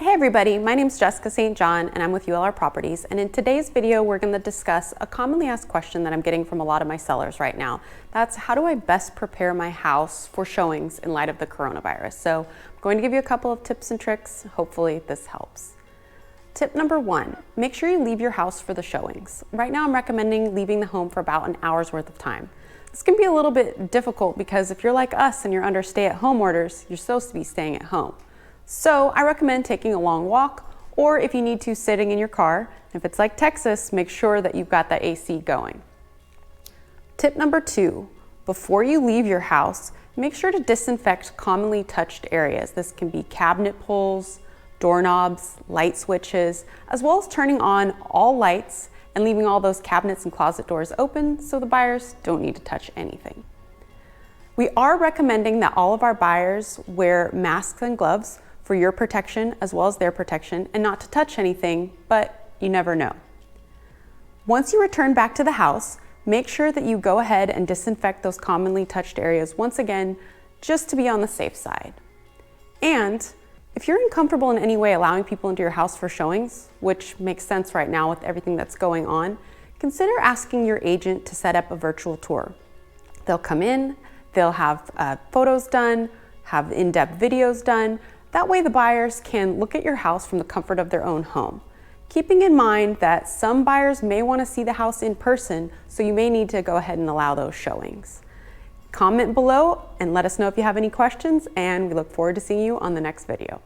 Hey everybody, my name is Jessica St. John and I'm with ULR Properties, and in today's video we're going to discuss a commonly asked question that I'm getting from a lot of my sellers right now. That's how do I best prepare my house for showings in light of the coronavirus? So I'm going to give you a couple of tips and tricks. Hopefully this helps. Tip number 1, make sure you leave your house for the showings. Right now I'm recommending leaving the home for about an hour's worth of time. This can be a little bit difficult because if you're like us and you're under stay-at-home orders, you're supposed to be staying at home. So I recommend taking a long walk, or if you need to, sitting in your car. If it's like Texas, make sure that you've got that AC going. Tip number 2, before you leave your house, make sure to disinfect commonly touched areas. This can be cabinet pulls, doorknobs, light switches, as well as turning on all lights and leaving all those cabinets and closet doors open so the buyers don't need to touch anything. We are recommending that all of our buyers wear masks and gloves for your protection as well as their protection, and not to touch anything, but you never know. Once you return back to the house, make sure that you go ahead and disinfect those commonly touched areas once again, just to be on the safe side. And if you're uncomfortable in any way allowing people into your house for showings, which makes sense right now with everything that's going on, consider asking your agent to set up a virtual tour. They'll come in, they'll have photos done, have in-depth videos done. That way the buyers can look at your house from the comfort of their own home. Keeping in mind that some buyers may want to see the house in person, so you may need to go ahead and allow those showings. Comment below and let us know if you have any questions, and we look forward to seeing you on the next video.